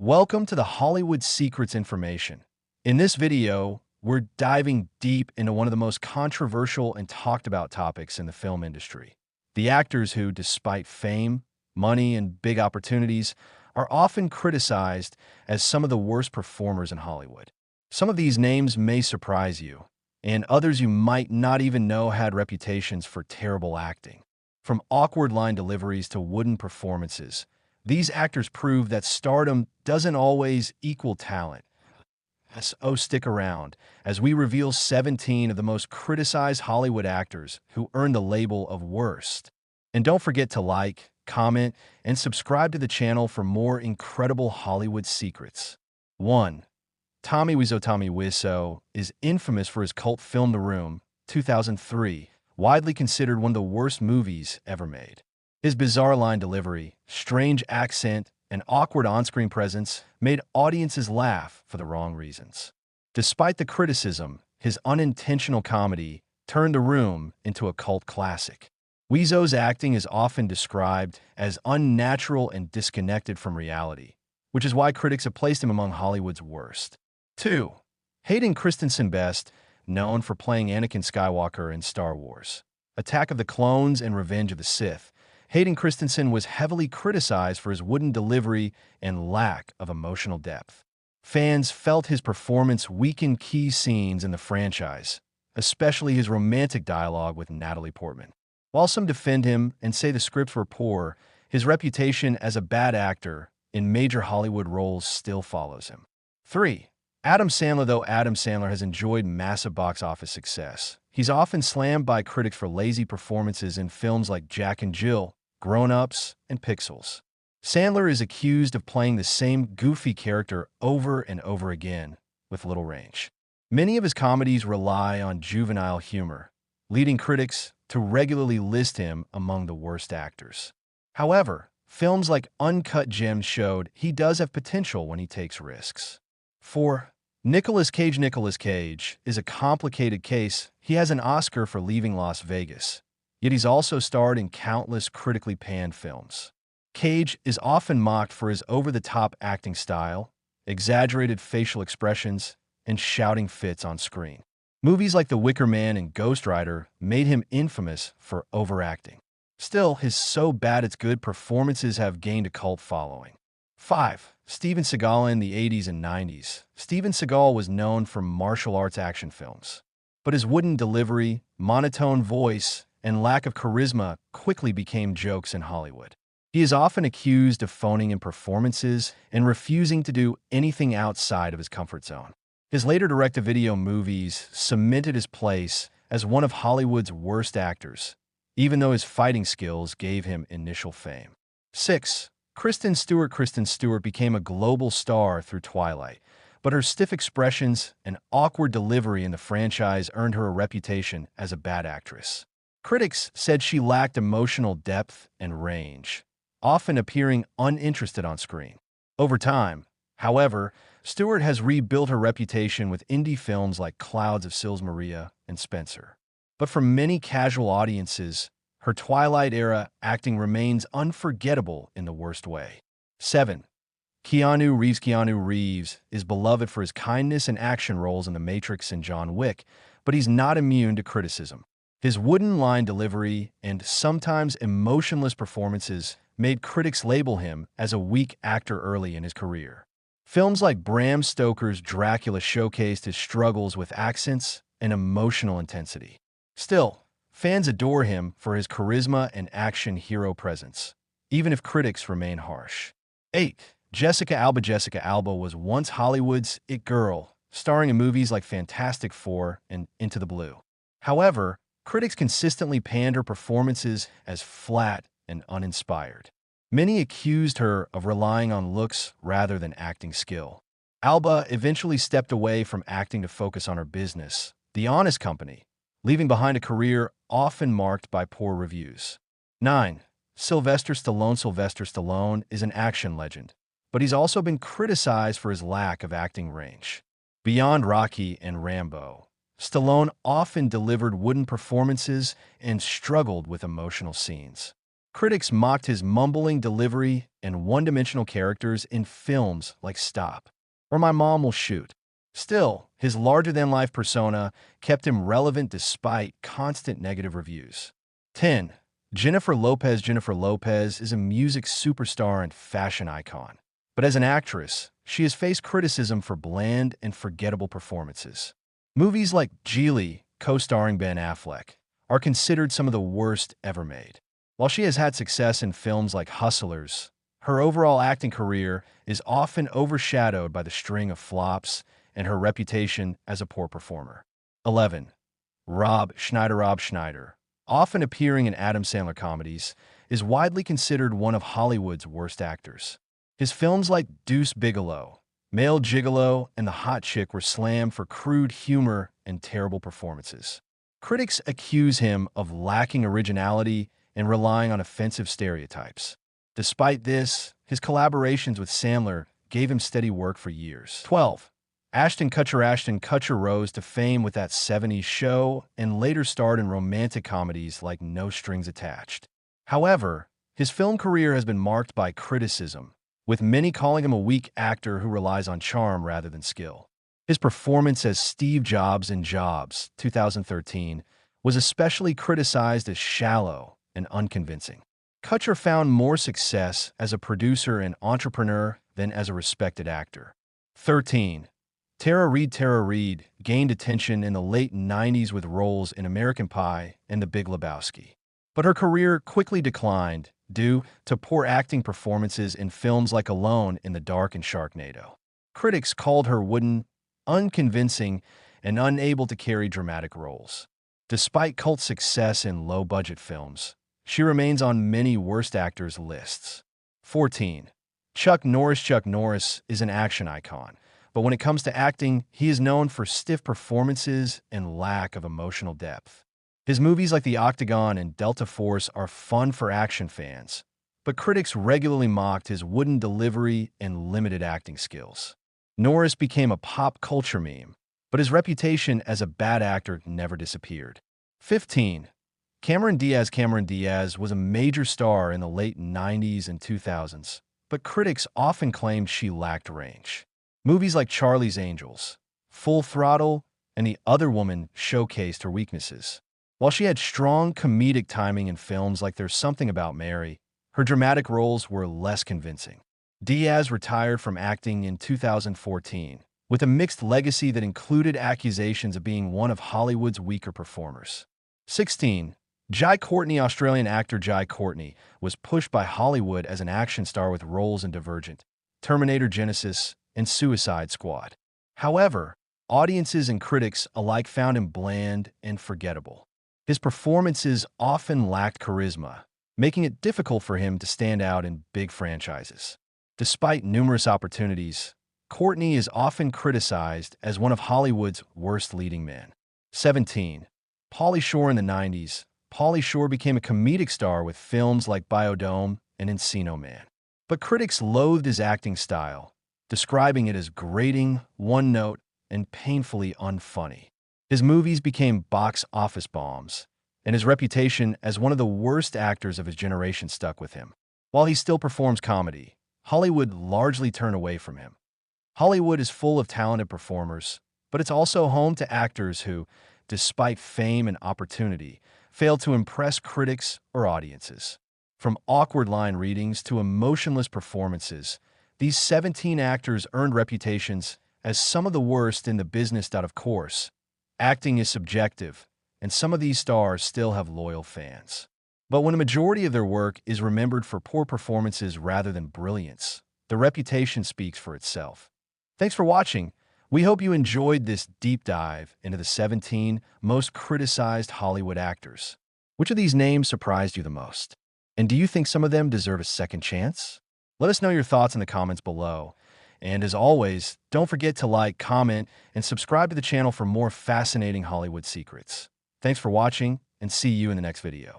Welcome to the Hollywood Secrets Information. In this video, we're diving deep into one of the most controversial and talked about topics in the film industry. The actors who, despite fame, money, and big opportunities, are often criticized as some of the worst performers in Hollywood. Some of these names may surprise you, and others you might not even know had reputations for terrible acting. From awkward line deliveries to wooden performances, these actors prove that stardom doesn't always equal talent. So stick around as we reveal 17 of the most criticized Hollywood actors who earned the label of worst. And don't forget to like, comment, and subscribe to the channel for more incredible Hollywood secrets. 1. Tommy Wiseau is infamous for his cult film The Room, 2003, widely considered one of the worst movies ever made. His bizarre line delivery, strange accent, and awkward on-screen presence made audiences laugh for the wrong reasons. Despite the criticism, his unintentional comedy turned The Room into a cult classic. Wiseau's acting is often described as unnatural and disconnected from reality, which is why critics have placed him among Hollywood's worst. 2. Hayden Christensen, best known for playing Anakin Skywalker in Star Wars, Attack of the Clones and Revenge of the Sith. Hayden Christensen was heavily criticized for his wooden delivery and lack of emotional depth. Fans felt his performance weakened key scenes in the franchise, especially his romantic dialogue with Natalie Portman. While some defend him and say the scripts were poor, his reputation as a bad actor in major Hollywood roles still follows him. 3. Adam Sandler. Though Adam Sandler has enjoyed massive box office success, he's often slammed by critics for lazy performances in films like Jack and Jill, Grown Ups, and Pixels. Sandler is accused of playing the same goofy character over and over again, with little range. Many of his comedies rely on juvenile humor, leading critics to regularly list him among the worst actors. However, films like Uncut Gems showed he does have potential when he takes risks. 4. Nicolas Cage is a complicated case. He has an Oscar for Leaving Las Vegas, yet he's also starred in countless critically panned films. Cage is often mocked for his over-the-top acting style, exaggerated facial expressions, and shouting fits on screen. Movies like The Wicker Man and Ghost Rider made him infamous for overacting. Still, his so bad it's good performances have gained a cult following. 5. Steven Seagal. In the 80s and 90s, Steven Seagal was known for martial arts action films, but his wooden delivery, monotone voice, and lack of charisma quickly became jokes in Hollywood. He is often accused of phoning in performances and refusing to do anything outside of his comfort zone. His later direct-to-video movies cemented his place as one of Hollywood's worst actors, even though his fighting skills gave him initial fame. 6. Kristen Stewart became a global star through Twilight, but her stiff expressions and awkward delivery in the franchise earned her a reputation as a bad actress. Critics said she lacked emotional depth and range, often appearing uninterested on screen. Over time, however, Stewart has rebuilt her reputation with indie films like Clouds of Sils Maria and Spencer. But for many casual audiences, her Twilight-era acting remains unforgettable in the worst way. 7. Keanu Reeves is beloved for his kindness and action roles in The Matrix and John Wick, but he's not immune to criticism. His wooden line delivery and sometimes emotionless performances made critics label him as a weak actor early in his career. Films like Bram Stoker's Dracula showcased his struggles with accents and emotional intensity. Still, fans adore him for his charisma and action hero presence, even if critics remain harsh. 8. Jessica Alba was once Hollywood's it girl, starring in movies like Fantastic Four and Into the Blue. However, critics consistently panned her performances as flat and uninspired. Many accused her of relying on looks rather than acting skill. Alba eventually stepped away from acting to focus on her business, The Honest Company, leaving behind a career often marked by poor reviews. 9. Sylvester Stallone is an action legend, but he's also been criticized for his lack of acting range. Beyond Rocky and Rambo, Stallone often delivered wooden performances and struggled with emotional scenes. Critics mocked his mumbling delivery and one-dimensional characters in films like Stop or My Mom Will Shoot. Still, his larger-than-life persona kept him relevant despite constant negative reviews. 10. Jennifer Lopez. Jennifer Lopez is a music superstar and fashion icon. But as an actress, she has faced criticism for bland and forgettable performances. Movies like Geely, co-starring Ben Affleck, are considered some of the worst ever made. While she has had success in films like Hustlers, her overall acting career is often overshadowed by the string of flops and her reputation as a poor performer. 11. Rob Schneider. Rob Schneider, often appearing in Adam Sandler comedies, is widely considered one of Hollywood's worst actors. His films like Deuce Bigalow, Male Gigolo, and The Hot Chick were slammed for crude humor and terrible performances. Critics accuse him of lacking originality and relying on offensive stereotypes. Despite this, his collaborations with Sandler gave him steady work for years. 12. Ashton Kutcher. Ashton Kutcher rose to fame with That 70s Show and later starred in romantic comedies like No Strings Attached. However, his film career has been marked by criticism, with many calling him a weak actor who relies on charm rather than skill. His performance as Steve Jobs in Jobs 2013 was especially criticized as shallow and unconvincing. Kutcher found more success as a producer and entrepreneur than as a respected actor. 13. Tara Reid. Tara Reid gained attention in the late 90s with roles in American Pie and The Big Lebowski. But her career quickly declined due to poor acting performances in films like Alone in the Dark and Sharknado. Critics called her wooden, unconvincing, and unable to carry dramatic roles. Despite cult success in low-budget films, she remains on many worst actors lists. 14. Chuck Norris. Chuck Norris is an action icon, but when it comes to acting, he is known for stiff performances and lack of emotional depth. His movies like The Octagon and Delta Force are fun for action fans, but critics regularly mocked his wooden delivery and limited acting skills. Norris became a pop culture meme, but his reputation as a bad actor never disappeared. 15. Cameron Diaz. Cameron Diaz was a major star in the late 90s and 2000s, but critics often claimed she lacked range. Movies like Charlie's Angels, Full Throttle, and The Other Woman showcased her weaknesses. While she had strong comedic timing in films like There's Something About Mary, her dramatic roles were less convincing. Diaz retired from acting in 2014, with a mixed legacy that included accusations of being one of Hollywood's weaker performers. 16. Jai Courtney. Australian actor Jai Courtney was pushed by Hollywood as an action star with roles in Divergent, Terminator Genisys, and Suicide Squad. However, audiences and critics alike found him bland and forgettable. His performances often lacked charisma, making it difficult for him to stand out in big franchises. Despite numerous opportunities, Courtney is often criticized as one of Hollywood's worst leading men. 17. Pauly Shore. In the 90s, Pauly Shore became a comedic star with films like Biodome and Encino Man. But critics loathed his acting style, describing it as grating, one-note, and painfully unfunny. His movies became box office bombs, and his reputation as one of the worst actors of his generation stuck with him. While he still performs comedy, Hollywood largely turned away from him. Hollywood is full of talented performers, but it's also home to actors who, despite fame and opportunity, failed to impress critics or audiences. From awkward line readings to emotionless performances, these 17 actors earned reputations as some of the worst in the business. Of course, acting is subjective, and some of these stars still have loyal fans. But when a majority of their work is remembered for poor performances rather than brilliance, the reputation speaks for itself. Thanks for watching. We hope you enjoyed this deep dive into the 17 most criticized Hollywood actors. Which of these names surprised you the most? And do you think some of them deserve a second chance? Let us know your thoughts in the comments below. And as always, don't forget to like, comment, and subscribe to the channel for more fascinating Hollywood secrets. Thanks for watching, and see you in the next video.